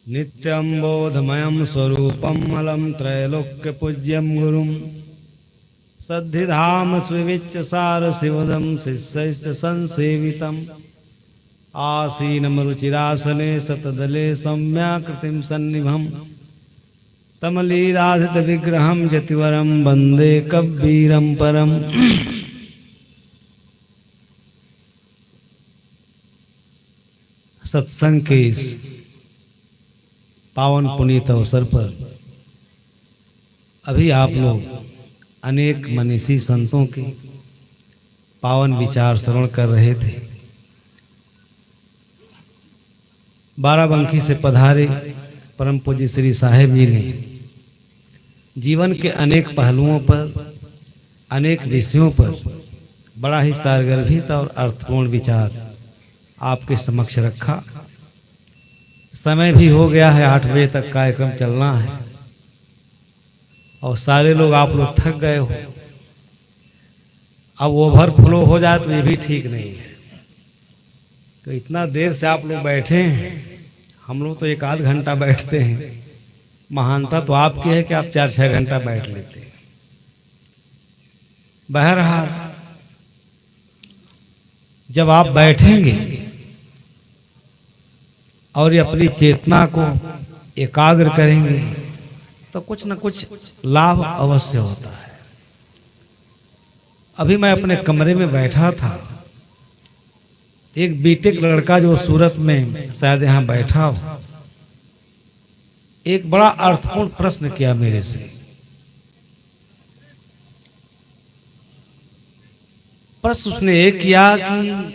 नित्यं बोधमयं स्वरूपं मलं त्रैलोक्यपूज्यं गुरुं सद्धिधाम स्विविच्च सारसिवदं शिष्यैश्च संसेवितम् आसीनमरुचिरासने शतदले सौम्याकृतिं सन्निभं तमलीराधितविग्रहं यतिवरं वन्दे कब्बीरं परम्। सत्संग के इस पावन पुनीत अवसर पर अभी आप लोग अनेक मनीषी संतों के पावन विचार श्रवण कर रहे थे। बाराबंकी से पधारे परम पूज्य श्री साहेब जी ने जीवन के अनेक पहलुओं पर, अनेक विषयों पर बड़ा ही सारगर्भित और अर्थपूर्ण विचार आपके समक्ष रखा। समय भी हो गया है, 8 बजे तक कार्यक्रम चलना है और सारे लोग आप लोग थक गए हो। अब ओवरफ्लो हो जाए तो ये भी ठीक नहीं है। तो इतना देर से आप लोग बैठे हैं, हम लोग तो 1 आध घंटा बैठते हैं। महानता तो आपकी है कि आप 4-6 घंटा बैठ लेते हैं। बहरहाल जब आप बैठेंगे और ये अपनी चेतना को एकाग्र करेंगे तो कुछ न कुछ लाभ अवश्य होता है। अभी मैं अपने कमरे में बैठा था, एक बीटेक लड़का जो सूरत में शायद यहाँ बैठा हो, एक बड़ा अर्थपूर्ण प्रश्न किया मेरे से। प्रश्न उसने ये किया कि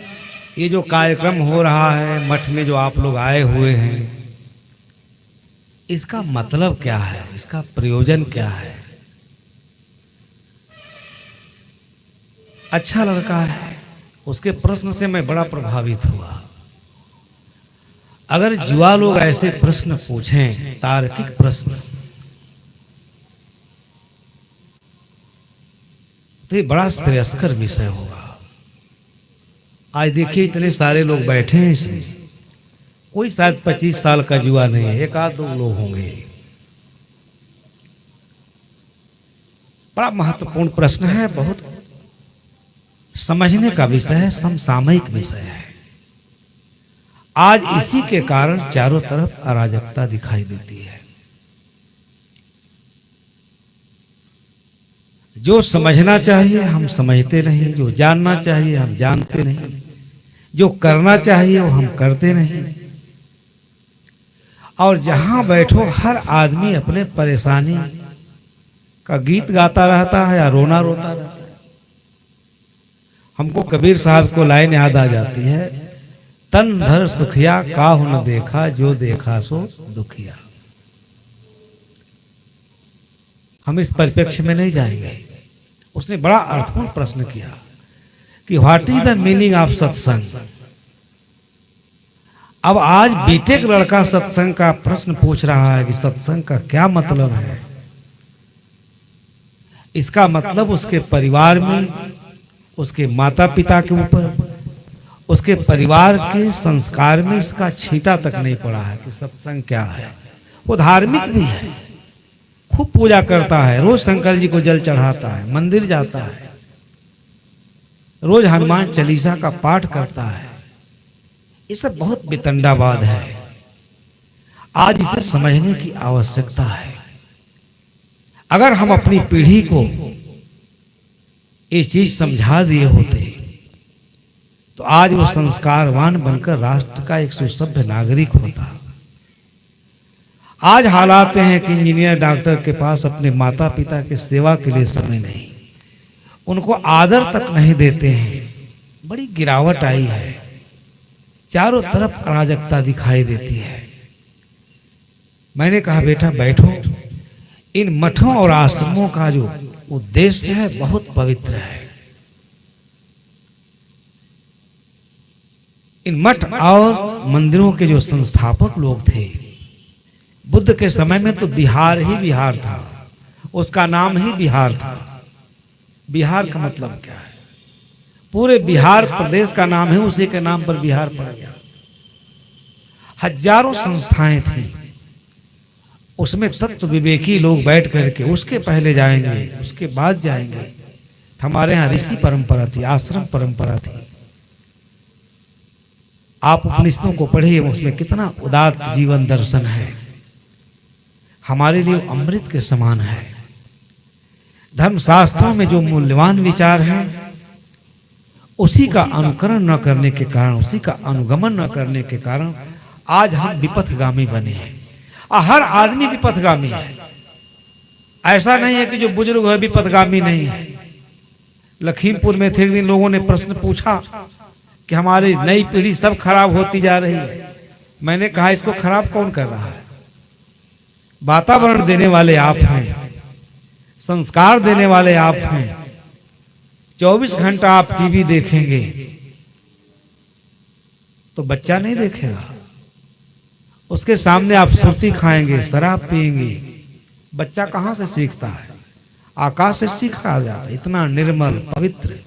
ये जो कार्यक्रम हो रहा है, मठ में जो आप लोग आए हुए हैं, इसका मतलब क्या है, इसका प्रयोजन क्या है। अच्छा लड़का है, उसके प्रश्न से मैं बड़ा प्रभावित हुआ। अगर युवा लोग ऐसे प्रश्न पूछें, तार्किक प्रश्न, तो ये बड़ा श्रेयस्कर विषय होगा। आज देखिए इतने सारे लोग बैठे हैं इसमें, कोई शायद 25 साल का युवा नहीं है, 1 आध 2 लोग होंगे। बड़ा महत्वपूर्ण प्रश्न है, बहुत समझने का विषय है, समसामयिक विषय है। आज इसी के कारण चारों तरफ अराजकता दिखाई देती है। जो समझना चाहिए हम समझते नहीं, जो जानना चाहिए हम जानते नहीं, जो करना चाहिए वो हम करते नहीं। और जहां बैठो हर आदमी अपने परेशानी का गीत गाता रहता है या रोना रोता रहता है। हमको कबीर साहब को लाइन याद आ जाती है, तन धर सुखिया काहू न देखा, जो देखा सो दुखिया। हम इस परिप्रेक्ष्य में नहीं जाएंगे। उसने बड़ा अर्थपूर्ण प्रश्न किया कि what is the meaning of सत्संग। अब आज बीटेक लड़का सत्संग का प्रश्न पूछ रहा है कि सत्संग का क्या मतलब है। इसका मतलब उसके परिवार में, उसके माता पिता के ऊपर, उसके परिवार के संस्कार में इसका छींटा तक नहीं पड़ा है कि सत्संग क्या है। वो धार्मिक भी है, खूब पूजा करता है, रोज शंकर जी को जल चढ़ाता है, मंदिर जाता है, रोज हनुमान चालीसा का पाठ करता है। ये सब बहुत वितंडावाद है। आज इसे समझने की आवश्यकता है। अगर हम अपनी पीढ़ी को ये चीज समझा दिए होते तो आज वो संस्कारवान बनकर राष्ट्र का एक सुसभ्य नागरिक होता। आज हालात हैं कि इंजीनियर डॉक्टर के पास अपने माता पिता के सेवा के लिए समय नहीं, उनको आदर तक नहीं देते हैं। बड़ी गिरावट आई है, चारों तरफ अराजकता दिखाई देती है। मैंने कहा बेटा बैठो, इन मठों और आश्रमों का जो उद्देश्य है बहुत पवित्र है। इन मठ और मंदिरों के जो संस्थापक लोग थे, बुद्ध के समय में तो बिहार ही बिहार था, उसका नाम ही बिहार था। बिहार का मतलब क्या है? पूरे बिहार प्रदेश का नाम है, उसी के नाम पर बिहार पड़ गया। हजारों संस्थाएं थी, उसमें तत्व विवेकी लोग बैठ करके उसके पहले जाएंगे, उसके बाद जाएंगे। हमारे यहाँ ऋषि परंपरा थी, आश्रम परंपरा थी। आप उपनिषदों को पढ़िए, उसमें कितना उदात्त जीवन दर्शन है, हमारे लिए अमृत के समान है। धर्मशास्त्रों में जो मूल्यवान विचार है, उसी का अनुकरण न करने के कारण, उसी का अनुगमन न करने के कारण आज हम विपथगामी बने हैं। हर आदमी विपथगामी है। ऐसा नहीं है कि जो बुजुर्ग है विपथगामी नहीं है। लखीमपुर में थे एक दिन, लोगों ने प्रश्न पूछा कि हमारी नई पीढ़ी सब खराब होती जा रही है। मैंने कहा इसको खराब कौन कर रहा है? वातावरण देने वाले आप हैं, संस्कार देने वाले आप हैं। 24 घंटा आप टीवी देखेंगे तो बच्चा नहीं देखेगा। उसके सामने आप सुर्ती खाएंगे, शराब पिएंगे, बच्चा कहां से सीखता है? आकाश से सीखा जाता है, इतना निर्मल पवित्र।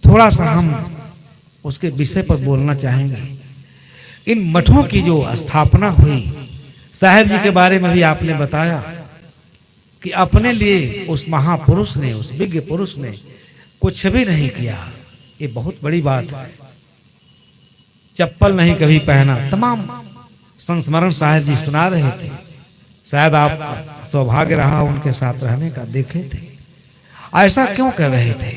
थोड़ा सा हम उसके विषय पर बोलना चाहेंगे। इन मठों की जो स्थापना हुई, साहेब जी के बारे में भी आपने बताया कि अपने लिए उस महापुरुष ने, उस विज्ञ पुरुष ने कुछ भी नहीं किया। ये बहुत बड़ी बात है। चप्पल नहीं कभी पहना। तमाम संस्मरण साहेब जी सुना रहे थे। शायद आप सौभाग्य रहा उनके साथ रहने का, देखे थे। ऐसा क्यों कर रहे थे?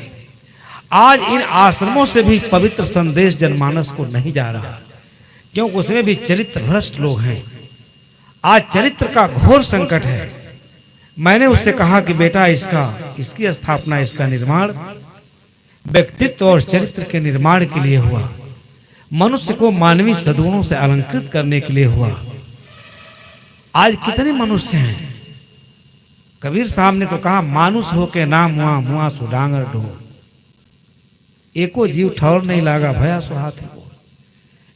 आज इन आश्रमों से भी पवित्र संदेश जनमानस को नहीं जा रहा, क्योंकि उसमें भी चरित्र भ्रष्ट लोग हैं। आज चरित्र का घोर संकट है। मैंने उससे कहा कि बेटा, इसकी स्थापना, इसका निर्माण व्यक्तित्व और चरित्र के निर्माण के लिए हुआ, मनुष्य को मानवीय सद्गुणों से अलंकृत करने के लिए हुआ। आज कितने मनुष्य हैं? कबीर साहब ने तो कहा, मानुष हो के नाम मुआ मुआ सो डांगर ढो, एको जीव ठौर नहीं लागा भया सो हाथी को।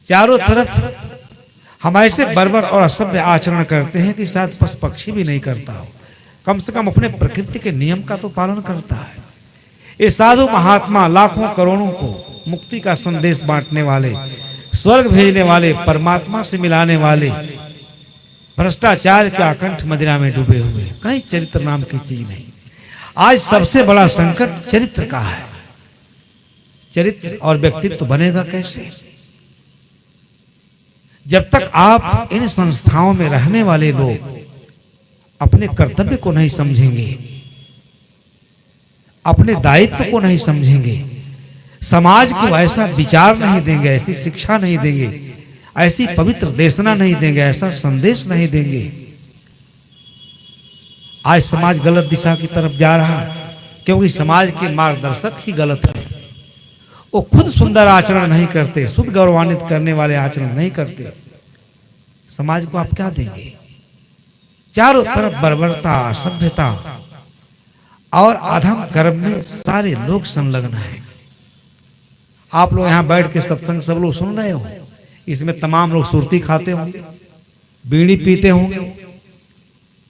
चारों तरफ हम ऐसे बर्बर और असभ्य आचरण करते हैं कि शायद पशु पक्षी भी नहीं करता हो। कम से कम अपने प्रकृति के नियम का तो पालन करता है। ये साधु महात्मा लाखों करोड़ों को मुक्ति का संदेश बांटने वाले, स्वर्ग भेजने वाले, परमात्मा से मिलाने वाले, भ्रष्टाचार के आकंठ मदिरा में डूबे हुए, कहीं चरित्र नाम की चीज नहीं। आज सबसे बड़ा संकट चरित्र का है। चरित्र और व्यक्तित्व बनेगा कैसे? जब तक आप इन संस्थाओं में रहने वाले लोग अपने कर्तव्य को नहीं समझेंगे, अपने दायित्व को नहीं समझेंगे, समाज को ऐसा विचार नहीं देंगे, ऐसी शिक्षा नहीं देंगे, ऐसी पवित्र देशना नहीं देंगे, ऐसा संदेश नहीं देंगे, आज समाज गलत दिशा की तरफ जा रहा है। क्योंकि समाज के मार्गदर्शक ही गलत है। वो खुद सुंदर आचरण नहीं करते, शुद्ध गौरवान्वित करने वाले आचरण नहीं करते। समाज को आप क्या देंगे? चारों तरफ बर्बरता, असभ्यता और अधम कर्म में सारे लोग संलग्न हैं। आप लोग यहाँ बैठ के सत्संग सब लोग सुन रहे हो, इसमें तमाम लोग सुरती खाते होंगे, बीड़ी पीते होंगे।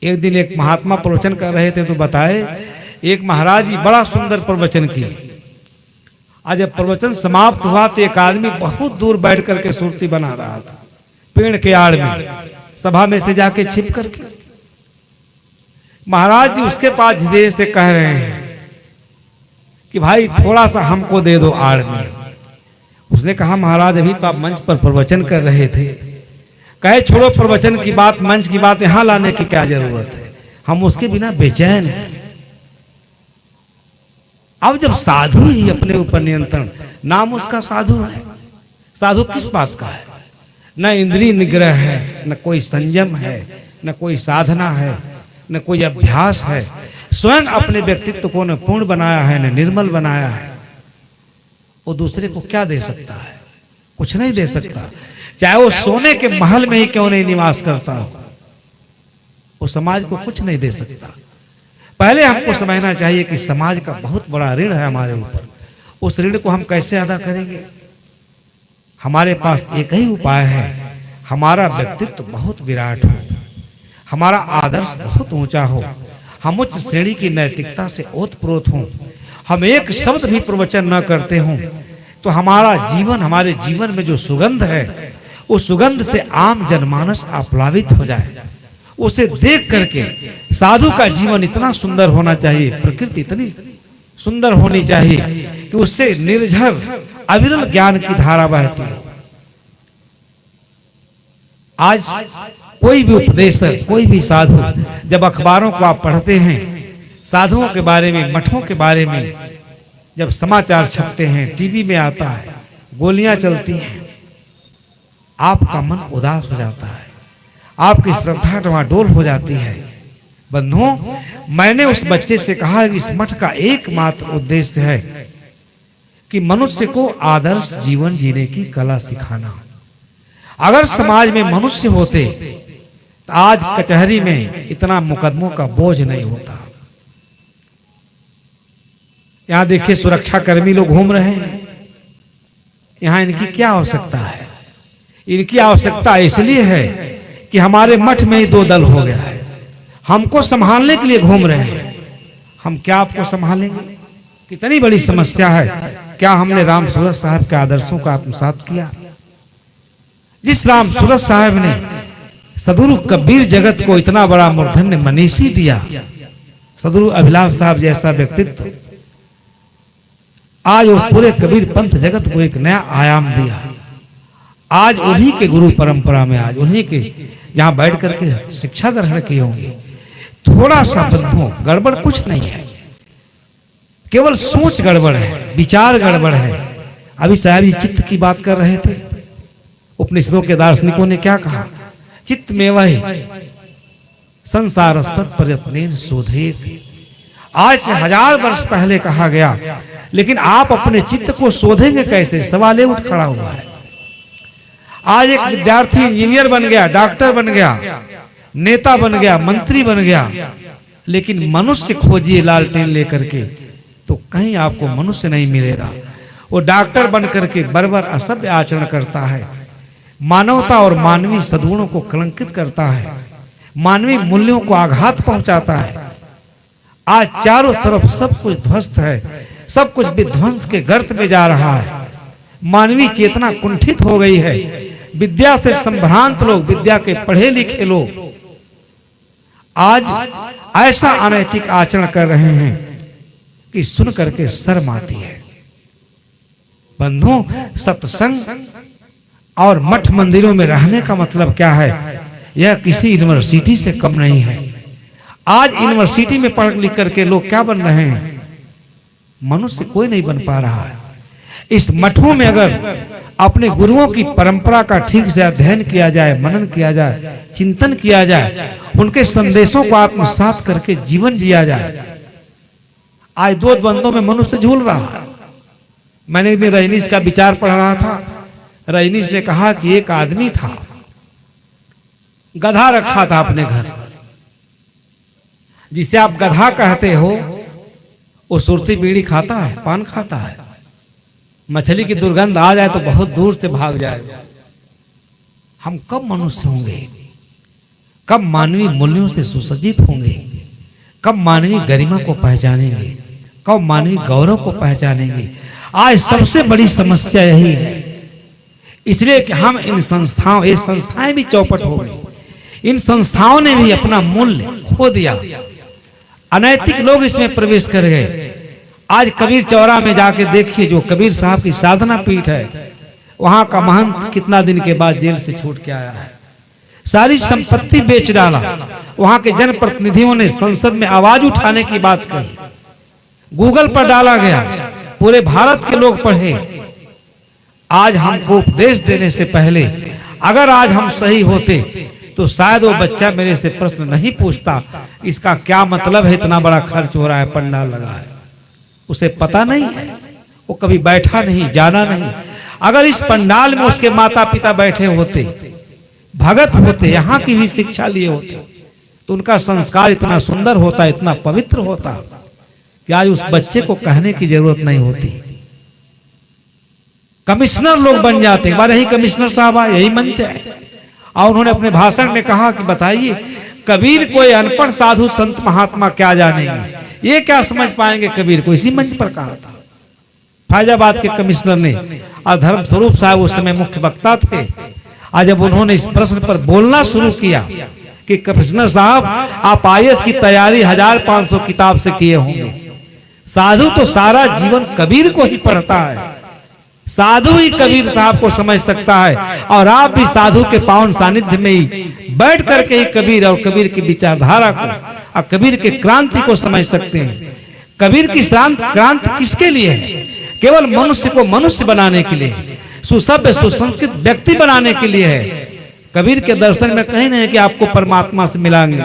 एक दिन एक महात्मा प्रवचन कर रहे थे तो बताए, एक महाराज जी बड़ा सुंदर प्रवचन किए। आज जब प्रवचन समाप्त हुआ तो एक आदमी बहुत दूर बैठ करके सुरती बना रहा था, पेड़ के आड़ में, सभा में से जाके छिप करके। महाराज जी उसके पास धीरे से कह रहे हैं कि भाई थोड़ा सा हमको दे दो आड़ में। उसने कहा, महाराज अभी तो आप मंच पर प्रवचन कर रहे थे। कहे, छोड़ो प्रवचन की बात, मंच की बात यहां लाने की क्या जरूरत है, हम उसके बिना बेचैन हैं। अब जब साधु ही अपने ऊपर नियंत्रण, नाम उसका साधु है। साधु किस बात का है? न इंद्रिय निग्रह है, न कोई संयम है, न कोई साधना है, न कोई अभ्यास है। स्वयं अपने व्यक्तित्व को न पूर्ण बनाया है, न निर्मल बनाया है। वो दूसरे को क्या दे सकता है? कुछ नहीं दे सकता। चाहे वो सोने के महल में ही क्यों नहीं निवास करता हो, वो समाज को कुछ नहीं दे सकता। पहले हमको समझना चाहिए कि समाज का बहुत बड़ा ऋण है हमारे ऊपर। उस ऋण को हम कैसे अदा करेंगे? हमारे पास एक ही उपाय है, हमारा व्यक्तित्व बहुत विराट हो, हमारा आदर्श बहुत ऊंचा हो, हम उच्च श्रेणी की नैतिकता से ओतप्रोत हों, हम एक शब्द भी प्रवचन न करते हों, तो हमारा जीवन, हमारे जीवन में जो सुगंध है उस सुगंध से आम जनमानस आप्लावित हो जाए। उसे देख करके साधु का जीवन इतना सुंदर होना चाहिए, प्रकृति इतनी सुंदर होनी चाहिए कि उससे निर्झर अविरल ज्ञान की धारा बहती है। आज कोई भी उपदेशक, कोई भी साधु, जब अखबारों को आप पढ़ते हैं, साधुओं के बारे में, मठों के बारे में जब समाचार छपते हैं, टीवी में आता है, गोलियां चलती हैं, आपका मन उदास हो जाता है, आपकी श्रद्धा डमाडोल हो जाती है। बंधुओं, मैंने उस बच्चे से कहा कि इस मठ का एकमात्र उद्देश्य है कि मनुष्य को आदर्श जीवन जीने की कला सिखाना। अगर समाज में मनुष्य होते तो आज कचहरी में इतना मुकदमों का बोझ नहीं होता। यहां देखिए सुरक्षा कर्मी लोग घूम रहे हैं, यहां इनकी क्या आवश्यकता है? इनकी आवश्यकता इसलिए है कि हमारे मठ में ही दो दल हो गया है, हमको संभालने के लिए घूम रहे हैं। हम क्या आपको संभालेंगे? कितनी बड़ी समस्या है। क्या हमने राम सूरत साहब के आदर्शों का आत्मसात किया? जिस राम सूरत साहब ने सदगुरु कबीर जगत को इतना बड़ा मूर्धन्य मनीषी दिया, सदगुरु अभिलाष साहब जैसा व्यक्तित्व, आज वो पूरे कबीर पंथ जगत को एक नया आयाम दिया। आज उन्हीं के गुरु परंपरा में, आज उन्हीं के जहां बैठ करके शिक्षा ग्रहण किए होंगे। थोड़ा सा बंधुओं गड़बड़ कुछ नहीं है, केवल सोच गड़बड़ है, विचार गड़बड़ है। अभी साहब जी चित्त की बात कर रहे थे। उपनिषदों के दार्शनिकों ने क्या कहा? चित्त में वही संसार स्तर प्रयत्नेन शोधेत। आज से 1000 वर्ष पहले कहा गया, लेकिन आप अपने चित्त को शोधेंगे कैसे? सवाल उठ खड़ा हुआ है। आज एक विद्यार्थी इंजीनियर बन गया, डॉक्टर बन गया, नेता बन गया, मंत्री बन गया, लेकिन मनुष्य खोजिए लालटेन लेकर के तो कहीं आपको मनुष्य नहीं मिलेगा। वो डॉक्टर बन करके बर्बर असभ्य आचरण करता है, मानवता और मानवीय सद्गुणों को कलंकित करता है, मानवीय मूल्यों को आघात पहुंचाता है। आज चारों तरफ सब कुछ ध्वस्त है, सब कुछ विध्वंस के गर्त में जा रहा है। मानवीय चेतना कुंठित हो गई है। विद्या से संभ्रांत लोग, विद्या के पढ़े लिखे लोग आज ऐसा अनैतिक आचरण कर रहे हैं कि सुन करके शर्म आती है। बंधुओं, सत्संग और मठ मंदिरों में रहने का मतलब क्या है? यह किसी यूनिवर्सिटी से कम नहीं है। आज यूनिवर्सिटी में पढ़ लिख करके लोग क्या बन रहे हैं? मनुष्य कोई नहीं बन पा रहा है। इस मठों में अगर अपने गुरुओं की परंपरा का ठीक से अध्ययन किया जाए, मनन किया जाए, चिंतन किया जाए, उनके संदेशों को आत्मसात करके जीवन जिया जाए। आज दो द्वंद्वों में मनुष्य झूल रहा है। मैंने एक दिन रजनीश का विचार पढ़ रहा था। रजनीश ने कहा कि एक आदमी था, गधा रखा था अपने घर पर। जिसे आप गधा कहते हो वो सुरती बीड़ी खाता है, पान खाता है, मछली की दुर्गंध आ जाए तो बहुत दूर से भाग जाएगा। हम कब मनुष्य होंगे? कब मानवीय मूल्यों से सुसज्जित होंगे? कब मानवीय गरिमा को पहचानेंगे? कब मानवीय गौरव को पहचानेंगे? आज सबसे बड़ी समस्या यही है। इसलिए कि हम इन संस्थाओं, ये संस्थाएं भी चौपट हो गई। इन संस्थाओं ने भी अपना मूल्य खो दिया। अनैतिक लोग इसमें प्रवेश कर गए। आज कबीर चौरा में जाके देखिए, जो कबीर साहब की साधना पीठ है, वहां का महंत कितना दिन के बाद जेल से छूट के आया है। सारी संपत्ति बेच डाला। वहां के जनप्रतिनिधियों ने संसद में आवाज उठाने की बात कही, गूगल पर डाला गया, पूरे भारत के लोग पढ़े। आज हमको उपदेश देने से पहले अगर आज हम सही होते तो शायद वो बच्चा मेरे से प्रश्न नहीं पूछता, इसका क्या मतलब है, इतना बड़ा खर्च हो रहा है, पंडाल लगा है। उसे पता नहीं है, वो कभी बैठा नहीं, जाना नहीं। अगर इस पंडाल में उसके माता पिता बैठे होते, भगत होते, यहाँ की भी शिक्षा लिए होते, तो उनका संस्कार इतना सुंदर होता, इतना पवित्र होता कि आज उस बच्चे को कहने की जरूरत नहीं होती। कमिश्नर लोग बन जाते। एक बार यही कमिश्नर साहब आए, यही मंच है, और उन्होंने अपने भाषण में कहा कि बताइए कबीर कोई अनपढ़ साधु संत महात्मा क्या जानेंगे, ये क्या समझ पाएंगे कबीर को। इसी मंच पर कहा था। फैजाबाद के कमिश्नर ने, और धर्म स्वरूप साहब उस समय मुख्य वक्ता थे, आज जब उन्होंने इस प्रश्न पर बोलना शुरू किया कि कमिश्नर साहब आप आईएएस की तैयारी 1500 किताब से किए होंगे, साधु तो सारा जीवन कबीर को ही पढ़ता है, साधु ही कबीर साहब को समझ सकता है, और आप भी साधु के पावन सानिध्य में ही बैठ करके ही कबीर और कबीर की विचारधारा को और कबीर के क्रांति को समझ सकते हैं। कबीर की क्रांति किसके लिए है? केवल मनुष्य को मनुष्य बनाने के लिए, सुसभ्य सुसंस्कृत व्यक्ति बनाने के लिए है। कबीर के दर्शन में कहीं नहीं कि आपको परमात्मा से मिलाएंगे,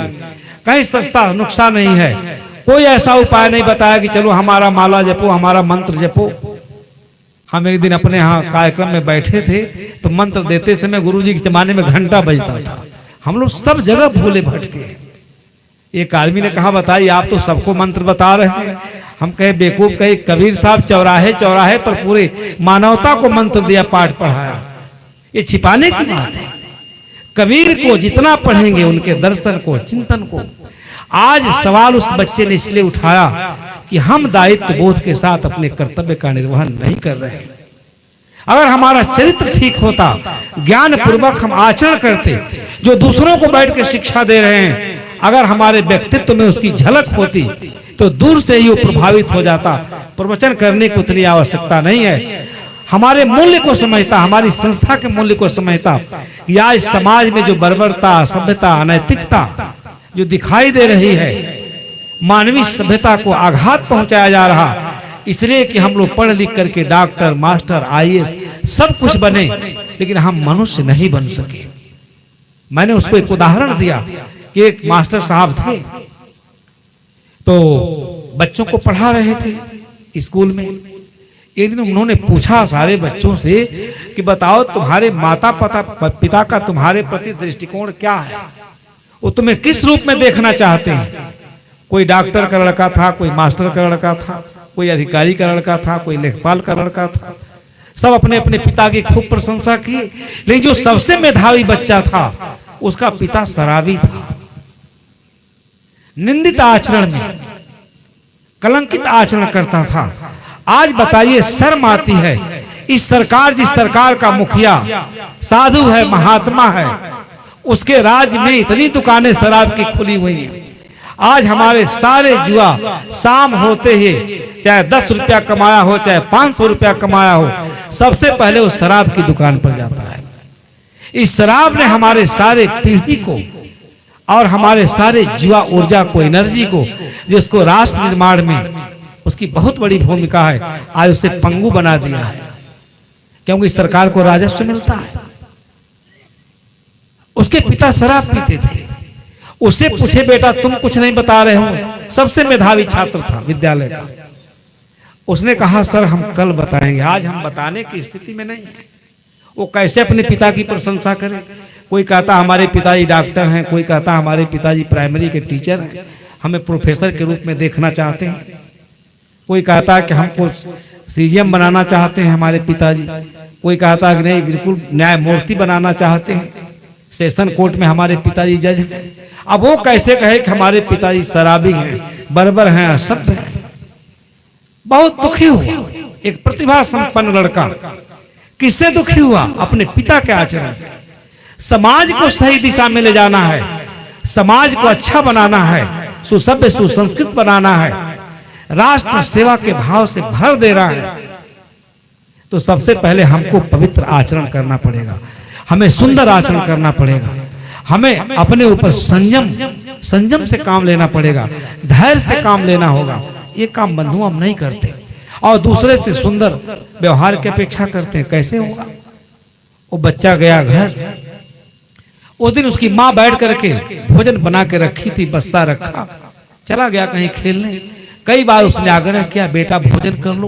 कहीं सस्ता नुक्सान नहीं है। कोई ऐसा उपाय नहीं बताया कि चलो हमारा माला जपो, हमारा मंत्र जपो। हम एक दिन अपने यहाँ कार्यक्रम में बैठे थे तो मंत्र देते समय गुरुजी के जमाने में घंटा बजता था, हम लोग सब जगह भूले भटके। एक आदमी ने कहा बताइए आप तो सबको मंत्र बता रहे हैं। हम कहे बेवकूफ, कहे कबीर साहब चौराहे चौराहे पर पूरे मानवता को मंत्र दिया, पाठ पढ़ाया। ये छिपाने की बात है। कबीर को जितना पढ़ेंगे, उनके दर्शन को, चिंतन को। आज सवाल उस बच्चे ने इसलिए उठाया कि हम दायित्व बोध के साथ अपने कर्तव्य का निर्वहन नहीं कर रहे। अगर हमारा चरित्र ठीक होता, ज्ञान पूर्वक हम आचरण करते, जो दूसरों को बैठ के शिक्षा दे रहे हैं, अगर हमारे व्यक्तित्व में उसकी झलक होती तो दूर से ही वो प्रभावित हो जाता। प्रवचन करने की उतनी आवश्यकता नहीं है। हमारे मूल्य को समझता, हमारी संस्था के मूल्य को समझता। कि आज समाज में जो बर्बरता, सभ्यता, अनैतिकता जो दिखाई दे रही है, मानवीय सभ्यता को आघात पहुंचाया जा रहा, इसलिए कि हम लोग पढ़ लिख करके डॉक्टर, मास्टर, आईएएस सब कुछ बने, लेकिन हम मनुष्य नहीं बन सके। मैंने उसको एक उदाहरण दिया कि एक मास्टर साहब थे, तो बच्चों को पढ़ा रहे थे स्कूल में। एक दिन उन्होंने पूछा सारे बच्चों से कि बताओ तुम्हारे माता पिता का तुम्हारे प्रति दृष्टिकोण क्या है, वो तुम्हें किस रूप में देखना चाहते हैं। कोई डॉक्टर का लड़का था, कोई मास्टर का लड़का था, कोई अधिकारी का लड़का था, कोई लेखपाल का लड़का था। सब अपने अपने पिता की खूब प्रशंसा की, लेकिन जो सबसे मेधावी बच्चा था उसका पिता शराबी था। निंदित आचरण में, कलंकित आचरण करता था। आज बताइए शर्म आती है, इस सरकार, जिस सरकार का मुखिया साधु है, महात्मा है, उसके राज्य में इतनी दुकानें शराब की खुली हुई हैं। आज हमारे सारे जुआ शाम होते ही, चाहे 10 रुपया कमाया हो, चाहे 500 रुपया कमाया हो, सबसे पहले वो शराब की दुकान पर जाता है। इस शराब ने हमारे सारे पीढ़ी को और हमारे सारे जुआ ऊर्जा को, एनर्जी को, जिसको राष्ट्र निर्माण में उसकी बहुत बड़ी भूमिका है, आज उसे पंगु बना दिया है। क्योंकि इस सरकार को राजस्व मिलता है। उसके पिता शराब पीते थे। उससे पूछे बेटा तुम कुछ नहीं बता रहे हो, सबसे मेधावी छात्र था विद्यालय का। उसने कहा सर हम कल बताएंगे, आज हम बताने की स्थिति में नहीं है। वो कैसे अपने पिता की प्रशंसा करे। कोई कहता हमारे पिताजी डॉक्टर हैं, कोई कहता हमारे पिताजी प्राइमरी के टीचर हैं, हमें प्रोफेसर के रूप में देखना चाहते हैं। कोई कहता है कि हमको सीजीएम बनाना चाहते हैं हमारे पिताजी। कोई कहता है कि नहीं बिल्कुल न्यायमूर्ति बनाना चाहते हैं, सेशन कोर्ट में हमारे पिताजी जज हैं। अब वो कैसे कहे कि हमारे पिताजी शराबी हैं, बर्बर हैं, असभ्य हैं। बहुत दुखी हुआ एक प्रतिभा संपन्न लड़का। किससे दुखी हुआ? अपने पिता के आचरण से। समाज को सही दिशा में ले जाना है, समाज को अच्छा बनाना है, सुसभ्य सुसंस्कृत बनाना है, राष्ट्र सेवा के भाव से भर दे रहा है, तो सबसे पहले हमको पवित्र आचरण करना पड़ेगा, हमें सुंदर आचरण करना पड़ेगा, हमें अपने ऊपर संयम से काम लेना पड़ेगा, धैर्य से काम लेना होगा। ये काम बंधु हम नहीं करते और दूसरे से सुंदर व्यवहार की अपेक्षा करते हैं। कैसे होगा? वो बच्चा गया घर, उस दिन उसकी माँ बैठ करके भोजन बना के रखी थी, बस्ता रखा, चला गया कहीं खेलने। कई बार उसने आग्रह किया बेटा भोजन कर लो,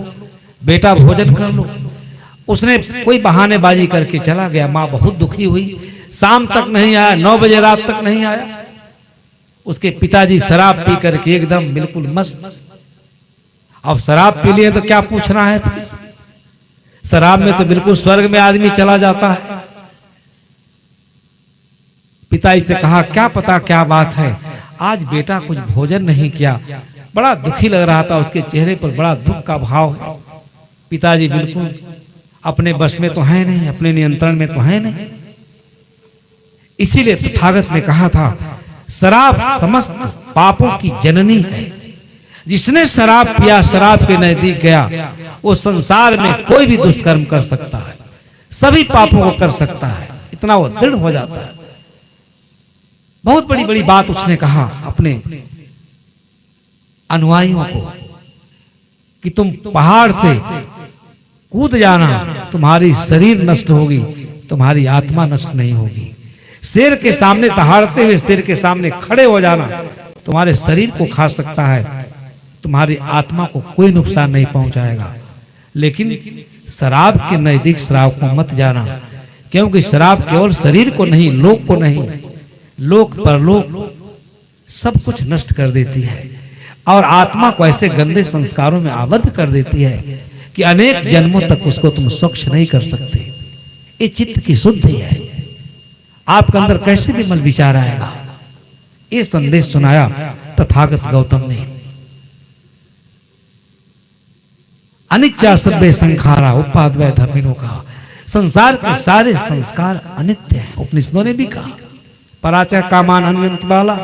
बेटा भोजन कर लो। उसने कोई बहानेबाजी करके चला गया। माँ बहुत दुखी हुई, शाम तक नहीं आया, 9 बजे रात तक नहीं आया। उसके पिताजी शराब पी करके एकदम बिल्कुल मस्त। अब शराब पी लिए तो क्या पूछना है फिर? शराब में तो बिल्कुल स्वर्ग में आदमी चला जाता है। पिताजी से कहा क्या पता क्या बात है, आज बेटा कुछ भोजन नहीं किया। बड़ा दुखी लग रहा था, उसके चेहरे पर बड़ा दुख का भाव है। पिताजी बिल्कुल अपने बस में तो है नहीं, अपने नियंत्रण में तो है नहीं। इसीलिए तथागत ने कहा था, शराब समस्त पापों की जननी है। जिसने शराब पिया, शराब के नजदीक गया, वो संसार में कोई भी दुष्कर्म कर सकता है, सभी पापों को कर सकता है, इतना वो दृढ़ हो जाता है। बहुत बड़ी बड़ी बात उसने कहा अपने अनुयायियों को कि तुम पहाड़ से कूद जाना, तुम्हारी शरीर नष्ट होगी, तुम्हारी आत्मा नष्ट नहीं होगी। शेर के सामने दहाड़ते हुए शेर के सामने खड़े हो जाना, तुम्हारे शरीर को खा सकता है, तुम्हारी आत्मा को कोई नुकसान नहीं पहुंचाएगा। लेकिन शराब के नजदीक शराब को मत जाना, क्योंकि शराब केवल शरीर को नहीं, लोक को नहीं, लोक परलोक सब कुछ नष्ट कर देती है और आत्मा को ऐसे गंदे संस्कारों में आबद्ध कर देती है कि अनेक जन्मों तक उसको तुम स्वच्छ नहीं कर सकते। ये चित्त की शुद्धि है। आपके अंदर कैसे भी मन विचार आएगा। ये संदेश सुनाया तथागत गौतम ने। अनित्या सभ्य संखारा उपाद्वय धर्मिनों का, संसार के सारे संस्कार अनित्य हैं। उपनिषदों ने भी कहा, पराचय कामान अन्यंत बाला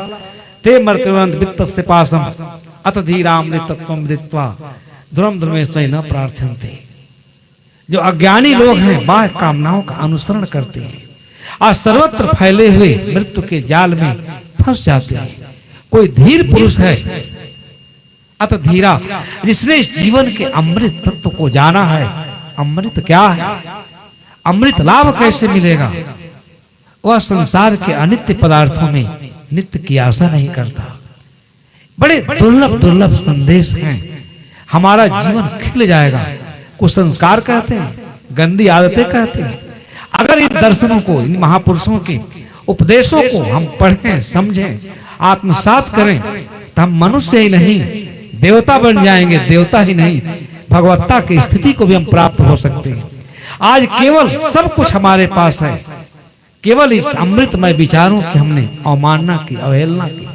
ते मर्त्यवंत वित्तस्य पासम अत धीरामृतत्वं विदित्वा ध्रुवं ध्रुवेश्वै न प्रार्थयन्ते। जो अज्ञानी लोग हैं बाह्य कामनाओं का अनुसरण करते हैं और सर्वत्र फैले हुए मृत्यु के जाल में फंस जाते हैं। कोई धीर पुरुष है, अत धीरा, जिसने इस जीवन के अमृत तत्व को जाना है। अमृत क्या है, अमृत लाभ कैसे मिलेगा, वह संसार के अनित्य पदार्थों में नित्य की आशा नहीं करता। बड़े दुर्लभ दुर्लभ संदेश हैं। हमारा जीवन खिल जाएगा। कुछ संस्कार कहते हैं, गंदी आदतें कहते हैं। अगर इन दर्शनों को, इन महापुरुषों के उपदेशों को हम पढ़ें, समझें, आत्मसात करें, तो हम मनुष्य ही नहीं देवता बन जाएंगे। देवता ही नहीं, भगवत्ता की स्थिति को भी हम प्राप्त हो सकते हैं। आज केवल सब कुछ हमारे पास है, केवल इस अमृतमय विचारों की हमने अवमानना की, अवहेलना की।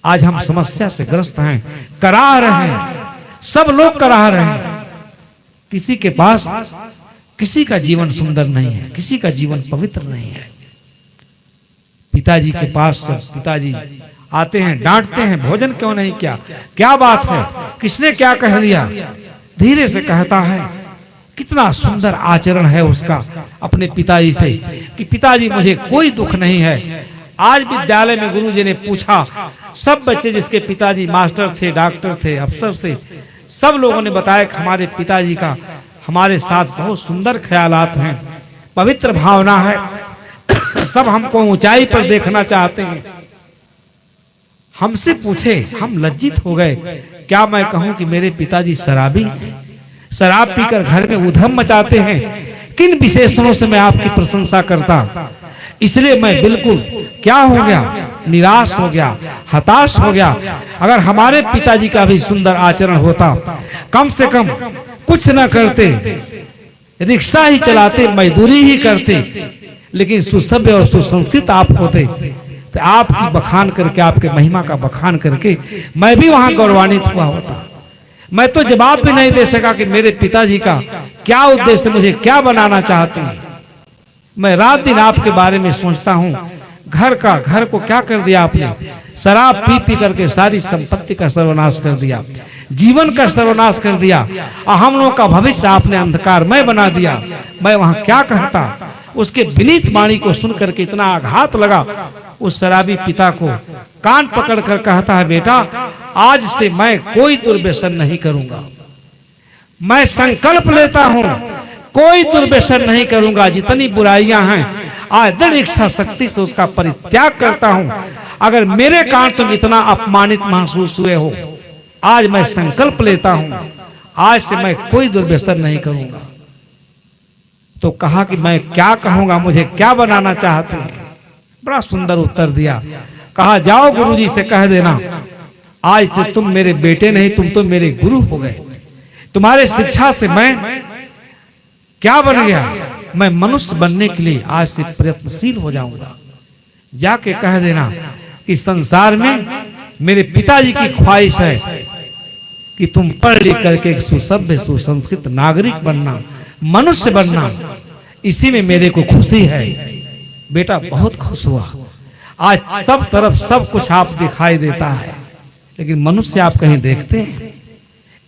आज हम समस्या से ग्रस्त हैं, करा रहे हैं, सब लोग करा रहे हैं। किसी के पास किसी का जीवन सुंदर नहीं है, किसी का जीवन पवित्र नहीं है। पिताजी के पास जब पिताजी आते हैं, डांटते हैं, भोजन क्यों नहीं किया, क्या बात है, किसने क्या कह दिया, धीरे से कहता है। कितना सुंदर आचरण है उसका अपने पिताजी से कि पिताजी मुझे कोई दुख नहीं है। आज विद्यालय में गुरुजी ने पूछा, सब बच्चे जिसके पिताजी मास्टर थे, डॉक्टर थे, अफसर थे, सब लोगों ने बताया कि हमारे पिताजी का हमारे साथ बहुत सुंदर ख्यालात हैं, पवित्र भावना है, सब हमको ऊंचाई पर देखना चाहते हैं। हमसे पूछे, हम लज्जित हो गए। क्या मैं कहूं कि मेरे पिताजी शराबी हैं, शराब पीकर घर में उधम मचाते हैं। किन विशेषणों से मैं आपकी प्रशंसा करता। इसलिए मैं बिल्कुल क्या हो गया, निराश हो गया, हताश हो गया। अगर हमारे पिताजी का भी सुंदर आचरण होता, कम से कम कुछ न करते, रिक्शा ही चलाते, मजदूरी ही करते, लेकिन सुसभ्य और सुसंस्कृत आप होते, तो आपकी बखान करके, आपके महिमा का बखान करके मैं भी वहां गौरवान्वित हुआ होता। मैं तो जवाब भी नहीं दे सका कि मेरे पिताजी का क्या उद्देश्य, मुझे क्या बनाना चाहते हैं। मैं रात दिन आपके बारे में सोचता हूँ। घर को क्या कर दिया आपने, शराब पी पी करके सारी संपत्ति का सर्वनाश कर दिया, जीवन का सर्वनाश कर दिया, और हम लोगों का भविष्य आपने अंधकारमय बना दिया। मैं वहां क्या कहता। उसके विनीत वाणी को सुनकर के इतना आघात लगा। उस शराबी पिता को कान पकड़कर कहता है, बेटा आज से मैं कोई दुर्व्यसन नहीं करूंगा। मैं संकल्प लेता हूं कोई दुर्व्यसन नहीं करूंगा। जितनी बुराइयां हैं आज दृढ़ इच्छा शक्ति से उसका परित्याग करता हूं। अगर मेरे कारण तुम इतना अपमानित महसूस हुए हो, आज मैं संकल्प लेता हूं आज से मैं कोई दुर्व्यसन नहीं करूंगा। तो कहा कि मैं क्या कहूंगा, मुझे क्या बनाना चाहते हैं। बड़ा सुंदर उत्तर दिया। कहा जाओ गुरुजी से कह देना, आज से तुम मेरे बेटे नहीं, तुम तो मेरे गुरु हो गए। तुम्हारे शिक्षा से मैं क्या बन गया, मैं मनुष्य बनने के लिए आज से प्रयत्नशील हो जाऊंगा। जाके कह देना कि संसार में मेरे पिताजी की ख्वाहिश है कि तुम पढ़ लिख करके एक सुसभ्य सुसंस्कृत नागरिक बनना, मनुष्य बनना, इसी में मेरे को खुशी है। बेटा बहुत खुश हुआ, आज सब तरफ सब कुछ आप दिखाई देता है, लेकिन मनुष्य आप कहीं देखते हैं?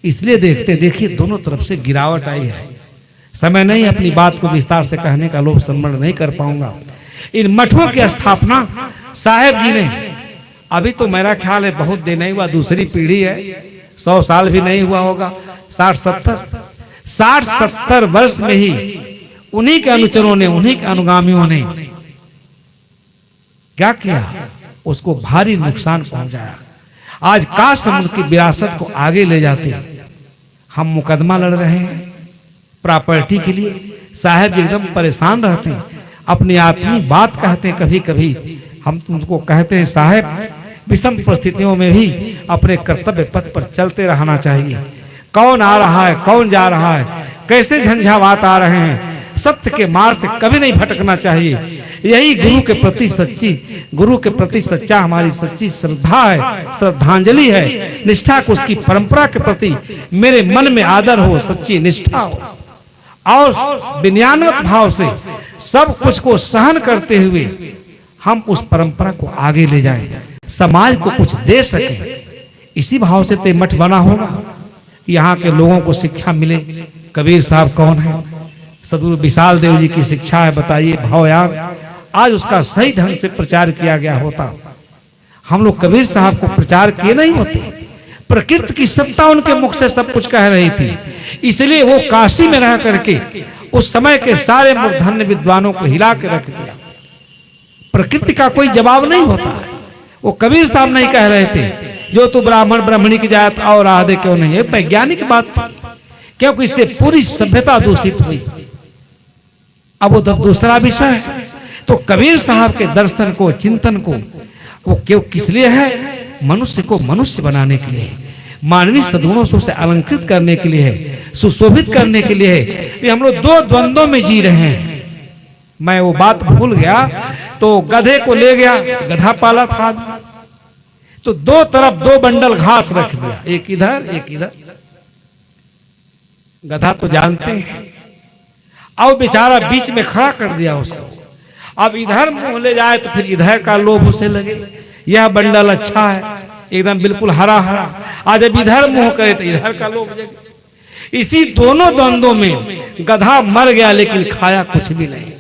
इसलिए देखते, देखिए दोनों तरफ से गिरावट आई है। समय नहीं, अपनी बात को विस्तार से कहने का लोभ संवरण नहीं कर पाऊंगा। इन मठों की स्थापना साहेब जी ने, अभी तो मेरा ख्याल है बहुत दिन नहीं हुआ, दूसरी पीढ़ी है, 100 साल भी नहीं हुआ होगा, 60-70 वर्ष में ही उन्हीं के अनुचरों ने, उन्हीं के अनुगामियों ने क्या किया, उसको भारी नुकसान पहुंचाया। आज काश हम उनकी विरासत को आगे ले जाते। हम मुकदमा लड़ रहे हैं प्रॉपर्टी के लिए, साहब जी एकदम परेशान रहते हैं, अपनी आत्मी बात कहते हैं। कभी कभी हम तुमको कहते हैं साहब, विषम परिस्थितियों में भी अपने कर्तव्य पथ पर चलते रहना चाहिए। कौन आ रहा है, कौन जा रहा है, कैसे झंझावात आ रहे हैं, सत्य के मार्ग से कभी नहीं भटकना चाहिए। यही गुरु के प्रति सच्ची, गुरु के प्रति सच्चा हमारी सच्ची श्रद्धा है, श्रद्धांजलि है, निष्ठा को, उसकी परंपरा के प्रति मेरे मन में आदर हो, सच्ची निष्ठा हो, और विनयान्वित भाव से सब कुछ को सहन करते हुए हम उस परंपरा को आगे ले जाएं, समाज को कुछ दे सके। इसी भाव से ते मठ बना होगा, यहाँ के लोगों को शिक्षा मिले। कबीर साहब कौन है? सदगुरु विशाल देव जी की शिक्षा है, बताइए भावयान। आज उसका सही ढंग से प्रचार किया गया होता, हम लोग कबीर साहब को प्रचार किए नहीं होते। प्रकृति की सत्ता उनके मुख से सब कुछ कह रही थी, इसलिए वो काशी में रह करके उस समय के सारे मूर्धन्य विद्वानों को हिला के रख दिया। प्रकृति का कोई जवाब नहीं होता है। वो कबीर साहब नहीं कह रहे थे जो तू ब्राह्मण ब्राह्मणी की जात और आधे क्यों नहीं, है वैज्ञानिक बात थी, क्योंकि इससे पूरी सभ्यता दूषित हुई। अब वो दूसरा विषय है। तो कबीर साहब के दर्शन को, चिंतन को, वो क्यों किस लिए है? मनुष्य को मनुष्य बनाने के लिए, मानवीय सद्गुणों से उसे अलंकृत करने के लिए है, सुशोभित करने के लिए है। ये हम लोग दो द्वंद्वों में जी रहे हैं। मैं वो बात भूल गया, तो गधे को ले गया, गधा पाला था, तो दो तरफ दो बंडल घास रख दिया, एक इधर एक इधर। गधा तो जानते हैं, अब बेचारा बीच में खड़ा कर दिया उसको। अब इधर मुंह ले जाए तो फिर इधर का लोभ उसे लगे, यह बंडल अच्छा है, एकदम बिल्कुल हरा हरा। आज जब इधर मुंह करे तो इधर का लोभ जगे। इसी दोनों द्वंद्वों में गधा मर गया, लेकिन खाया कुछ भी नहीं।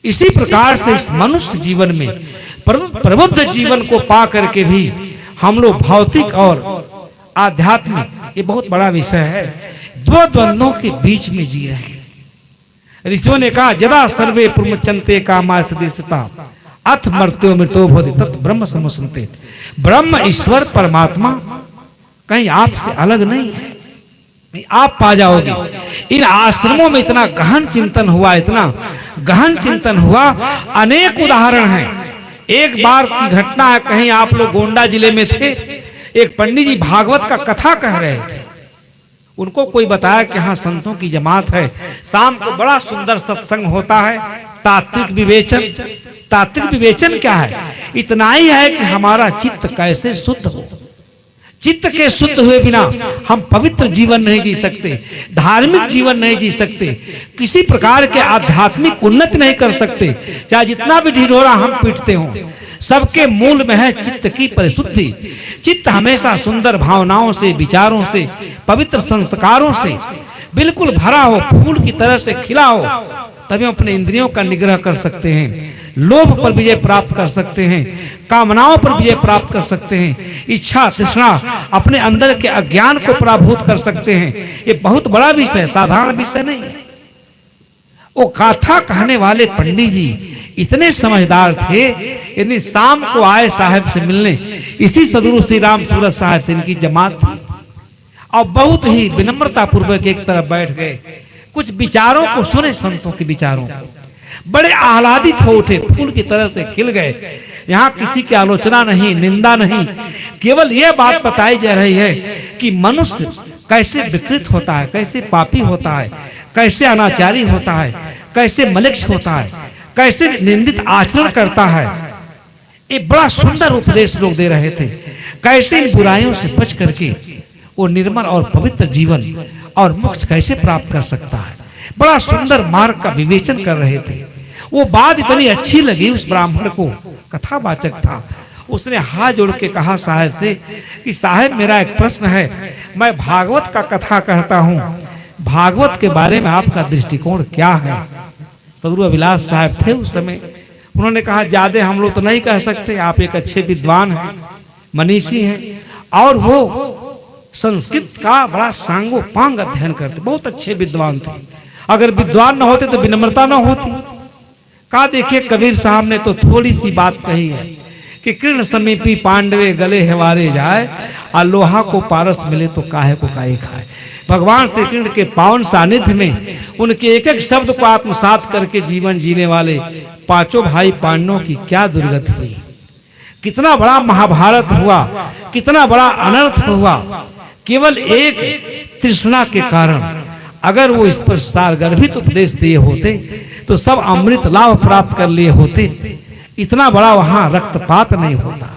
इसी प्रकार से इस मनुष्य जीवन में, प्रबुद्ध जीवन को पा करके भी हम लोग भौतिक और आध्यात्मिक, ये बहुत बड़ा विषय है, दो द्वंद्वों के बीच में जी रहे हैं। ऋषियों ने कहा जदा सर्वे प्रमुचन्ते कामास्तिष्ठता अथ मर्त्यो मृतो भवति तत् ब्रह्म समुसन्ते। ब्रह्म ईश्वर परमात्मा कहीं आपसे अलग नहीं है, आप पा जाओगे। इन आश्रमों में इतना गहन चिंतन हुआ, इतना गहन चिंतन हुआ, अनेक उदाहरण हैं। एक बार की घटना है, कहीं आप लोग गोंडा जिले में थे, एक पंडित जी भागवत का कथा कह रहे थे। उनको कोई बताया कि हाँ संतों की जमात है, शाम को बड़ा सुंदर सत्संग होता है, तात्विक विवेचन। तात्विक विवेचन क्या है? इतना ही है कि हमारा चित्त कैसे शुद्ध हो। चित्त के शुद्ध हुए बिना हम पवित्र जीवन नहीं जी सकते, धार्मिक जीवन नहीं जी सकते, किसी प्रकार के आध्यात्मिक उन्नति नहीं कर सकते, चाहे जितना भी ढिढोरा हम पीटते हों। सबके मूल में है चित्त की परिशुद्धि। चित्त हमेशा सुंदर भावनाओं से, विचारों से, पवित्र संस्कारों से बिल्कुल भरा हो, फूल की तरह से खिला हो, तभी हम अपने इंद्रियों का निग्रह कर सकते हैं, लोभ पर विजय प्राप्त कर सकते हैं, कामनाओं पर विजय प्राप्त कर सकते हैं, इच्छा तृष्णा, अपने अंदर के अज्ञान को पराभूत कर सकते हैं। ये बहुत बड़ा विषय, साधारण विषय नहीं है। वो गाथा कहने वाले पंडित जी इतने समझदार थे, यदि शाम को आए साहब से मिलने, इसी सदगुरु श्री राम सूरत साहब से इनकी जमात थी, और बहुत ही विनम्रता पूर्वक एक तरफ बैठ गए, कुछ विचारों को सुने, संतों के विचारों को, बड़े आह्लादित हो उठे, फूल की तरह से खिल गए। यहाँ किसी की आलोचना नहीं, निंदा नहीं, केवल यह बात बताई जा रही है कि मनुष्य कैसे विकृत होता है, कैसे पापी होता है, कैसे अनाचारी होता है, कैसे मलिक्ष होता है, कैसे निंदित आचरण करता है। ये बड़ा सुंदर उपदेश लोग दे रहे थे, कैसे इन बुराइयों से बच करके वो निर्मल और पवित्र जीवन और मोक्ष कैसे प्राप्त कर सकता है। बड़ा सुंदर मार्ग का विवेचन कर रहे थे। वो बात इतनी अच्छी लगी उस ब्राह्मण को, कथावाचक था। उसने हाथ जोड़ के कहा साहब से कि साहब मेरा एक प्रश्न है, मैं भागवत का कथा कहता हूँ, भागवत के बारे में आपका दृष्टिकोण क्या है? सदगुरु अभिलाष साहब थे उस समय। उन्होंने कहा ज्यादा हम लोग तो नहीं कह सकते, आप एक अच्छे विद्वान हैं, मनीषी हैं, और वो संस्कृत का बड़ा सांगोपांग अध्ययन करते, बहुत अच्छे विद्वान थे। अगर विद्वान न होते तो विनम्रता न होती। कहा देखिए कबीर साहब ने तो थोड़ी सी बात कही है कि कृष्ण समीपी पांडवे गले हेवारे जाए, और लोहा को पारस मिले तो काहे को काहे खाए। भगवान श्री कृष्ण के पावन सानिध्य में उनके एक एक शब्द को आत्मसात करके जीवन जीने वाले पांचों भाई पांडवों की क्या दुर्गति हुई, कितना बड़ा महाभारत हुआ, कितना बड़ा अनर्थ हुआ, केवल एक तृष्णा के कारण। अगर वो इस पर सारगर्भित उपदेश दिए होते तो सब अमृत लाभ प्राप्त कर लिए होते, इतना बड़ा वहां रक्तपात नहीं होता।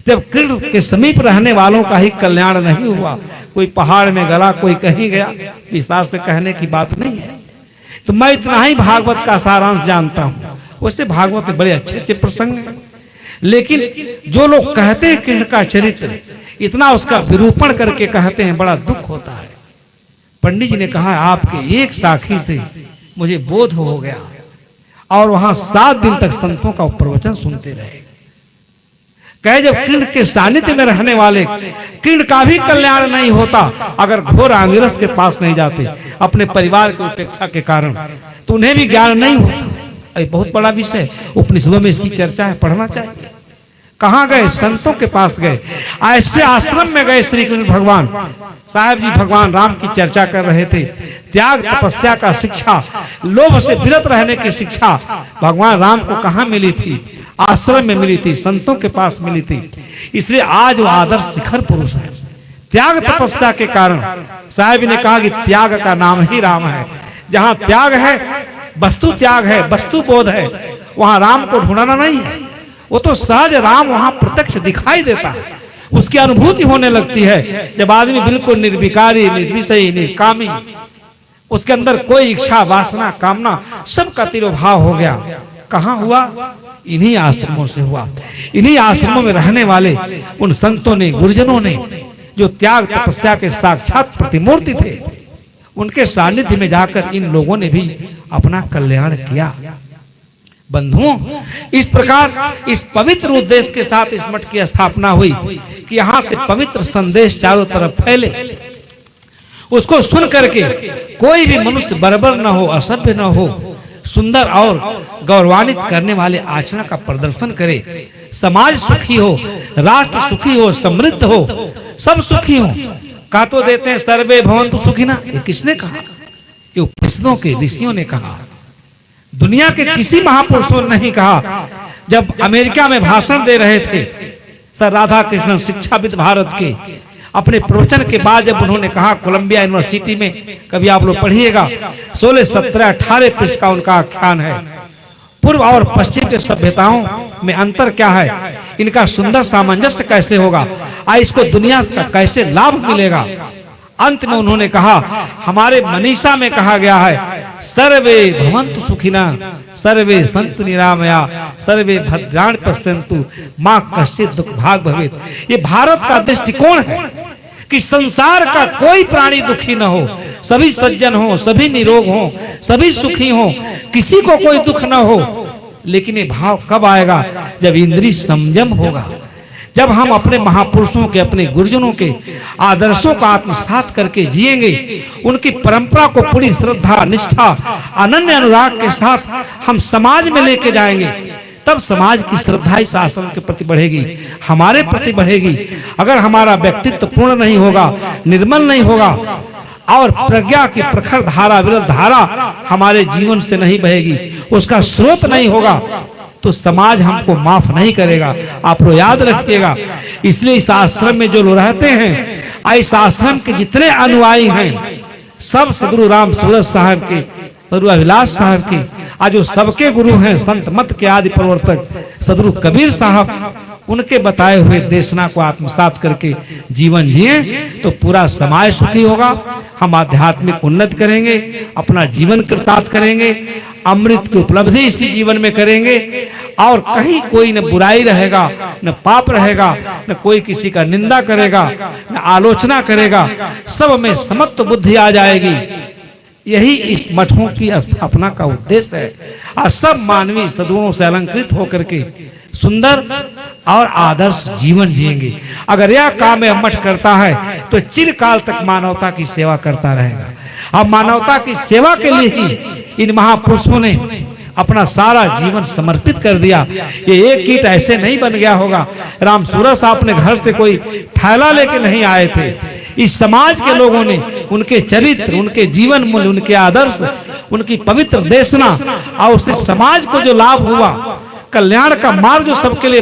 जब कृष्ण के समीप रहने वालों का ही कल्याण नहीं हुआ, कोई पहाड़ में गला, कोई कहीं गया, विस्तार से कहने की बात नहीं है। तो मैं इतना ही भागवत का सारांश जानता हूँ। वैसे भागवत में बड़े अच्छे अच्छे प्रसंग हैं, लेकिन जो लोग कहते हैं कृष्ण का चरित्र, इतना उसका विरूपण करके कहते हैं, बड़ा दुख होता है। पंडित जी ने कहा आपके एक साखी से मुझे बोध हो गया, और वहां 7 दिन तक संतों का प्रवचन सुनते रहे। कहे जब कृष्ण के सानिध्य में रहने वाले कृष्ण का भी कल्याण नहीं होता, अगर घोर आंगिरस के पास नहीं जाते अपने परिवार की उपेक्षा के कारण, तो उन्हें भी ज्ञान नहीं होता। ये बहुत बड़ा विषय, उपनिषदों में इसकी चर्चा है, पढ़ना चाहिए। कहाँ गए? संतों के पास गए, ऐसे आश्रम में गए। श्री कृष्ण भगवान साहब जी भगवान राम की चर्चा कर रहे थे। त्याग तपस्या का शिक्षा, लोभ से विरत रहने की शिक्षा भगवान राम को कहाँ मिली थी? आश्रम में मिली थी, संतों के पास मिली थी। इसलिए आज वो आदर्श शिखर पुरुष है। त्याग तपस्या के कारण साहब ने कहा कि त्याग का नाम ही राम है। जहाँ त्याग है, वस्तु त्याग है, वस्तु बोध है, वहां राम को ढूंढना नहीं है। वो तो सहज राम वहां प्रत्यक्ष दिखाई देता है, उसकी अनुभूति होने लगती है। जब आदमी बिल्कुल निर्विकारी, निर्विषयी, निर्कामी, उसके अंदर कोई इच्छा, वासना, कामना सब का तिरोभाव हो गया। कहाँ हुआ? इन्हीं आश्रमों से हुआ। इन्हीं आश्रमों में रहने वाले उन संतों ने, गुरुजनों ने, जो त्याग तपस्या के साक्षात प्रतिमूर्ति थे, उनके सानिध्य में जाकर इन लोगों ने भी अपना कल्याण किया। बंधुओं, इस प्रकार इस पवित्र उद्देश्य के साथ इस मठ की स्थापना हुई कि यहाँ से पवित्र संदेश चारों तरफ फैले। उसको सुन करके कोई भी मनुष्य बर्बर न हो, असभ्य न हो, सुंदर और गौरवान्वित करने वाले आचरण का प्रदर्शन करे। समाज सुखी हो, राष्ट्र सुखी हो, समृद्ध हो, सब सुखी हो। कहा तो देते हैं सर्वे भवन्तु सुखिनः। ये किसने कहा? ये उपनिषदों के ऋषियों ने कहा, दुनिया के किसी महापुरुषों ने नहीं कहा। जब अमेरिका में भाषण दे रहे थे सर राधा कृष्णन, शिक्षाविद भारत के, अपने प्रवचन के बाद जब उन्होंने कहा, कोलंबिया यूनिवर्सिटी में, कभी आप लोग पढ़िएगा, 16, 17, 18 पृष्ठ का उनका आख्यान है। पूर्व और पश्चिम के सभ्यताओं में अंतर क्या है, इनका सुंदर सामंजस्य कैसे होगा, इसको दुनिया का कैसे लाभ मिलेगा। अंत में उन्होंने कहा, हमारे मनीषा में कहा गया है, सर्वे भवन्तु सुखिनः, सर्वे सन्तु निरामया, सर्वे भद्राणि पश्यन्तु, मा कश्चित् दुःख भाग् भवेत्। ये भारत का दृष्टिकोण है कि संसार का कोई प्राणी दुखी न हो, सभी सज्जन हो, सभी निरोग हो, सभी सुखी हो, किसी को कोई दुख न हो। लेकिन ये भाव कब आएगा? जब इंद्रिय संयम होगा, जब हम अपने महापुरुषों के, अपने गुरुजनों के आदर्शों का आत्मसात करके जिएंगे, उनकी परंपरा को पूरी श्रद्धा, निष्ठा, अनन्य अनुराग के साथ हम समाज में लेके जाएंगे, तब समाज की श्रद्धा इस आश्रम के प्रति बढ़ेगी, हमारे प्रति बढ़ेगी। अगर हमारा व्यक्तित्व पूर्ण नहीं होगा, निर्मल नहीं होगा, और प्रज्ञा की प्रखर धारा, विरल धारा हमारे जीवन से नहीं बहेगी, उसका स्रोत नहीं होगा, तो समाज हमको माफ नहीं करेगा। आप लोग याद रखिएगा। इसलिए इस आश्रम में जो लोग रहते हैं, इस आश्रम के जितने अनुयायी हैं, सब सदगुरु राम सूरत साहब के, सदगुरु अभिलाष साहब के, आज जो सबके गुरु हैं, संत मत के आदि प्रवर्तक सदगुरु कबीर साहब, उनके बताए हुए देशना को आत्मसात करके जीवन जिए तो पूरा समाज सुखी होगा। हम आध्यात्मिक उन्नति करेंगे, अपना जीवन कृतार्थ करेंगे, अमृत की उपलब्धि इसी जीवन में करेंगे और कहीं कोई न बुराई रहेगा, न पाप रहेगा, न कोई किसी का निंदा करेगा, न आलोचना करेगा, सब में समत्व बुद्धि आ जाएगी। यही इस मठों की स्थापना का उद्देश्य है। और सब मानवीय सद्गुणों से अलंकृत होकर के सुंदर और आदर्श जीवन जिएंगे। अगर यह काम यह मठ करता है तो चिरकाल तक मानवता की सेवा करता रहेगा। अब मानवता की सेवा के लिए ही इन महापुरुषों ने अपना सारा जीवन समर्पित कर दिया। ये एक कीट ऐसे नहीं बन गया होगा। राम सूरत साहब अपने घर से कोई थैला लेके नहीं आए थे। इस समाज के लोगों ने उनके चरित्र, उनके जीवन मूल्य, उनके आदर्श, उनकी पवित्र देशना और उससे समाज को जो लाभ हुआ, कल्याण का मार्ग जो सबके लिए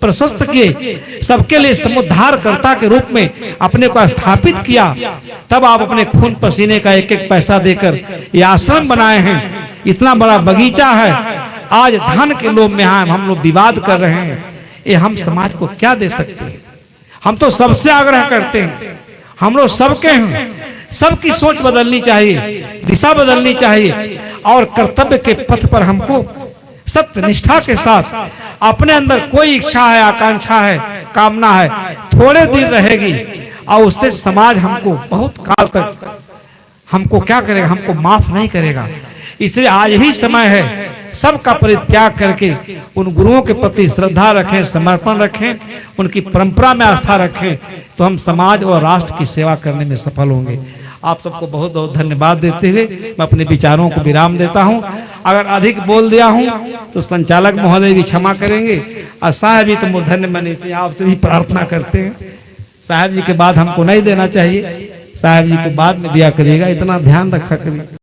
प्रशस्त किए, सबके लिए समुद्धारकर्ता के रूप में अपने को स्थापित किया, तब आप अपने खून पसीने का एक एक पैसा देकर ये आश्रम बनाए हैं। इतना बड़ा बगीचा है। आज धन के लोभ में हम लोग विवाद कर रहे हैं। ये हम समाज को क्या दे सकते हैं? हम तो सबसे आग्रह करते हैं, हम लोग सबके हैं, सबकी सोच बदलनी चाहिए, दिशा बदलनी चाहिए और कर्तव्य के पथ पर हमको सत्य निष्ठा के साथ अपने अंदर कोई इच्छा है, आकांक्षा है, कामना है, थोड़े दिन रहेगी और उससे समाज हमको बहुत काल तक हमको क्या करेगा? हमको माफ नहीं करेगा। इसलिए आज ही समय है, सबका परित्याग करके उन गुरुओं के प्रति श्रद्धा रखें, समर्पण रखें, उनकी परंपरा में आस्था रखें, तो हम समाज और राष्ट्र की सेवा करने में सफल होंगे। आप सबको बहुत बहुत धन्यवाद देते हुए मैं अपने विचारों को विराम देता हूं। अगर अधिक बोल दिया हूं तो संचालक महोदय भी क्षमा करेंगे और साहब जी तो मूर्धन्य मनी से आपसे भी प्रार्थना करते हैं। साहब जी के बाद हमको नहीं देना चाहिए, साहब जी को बाद में दिया करिएगा, इतना ध्यान रखा करिए।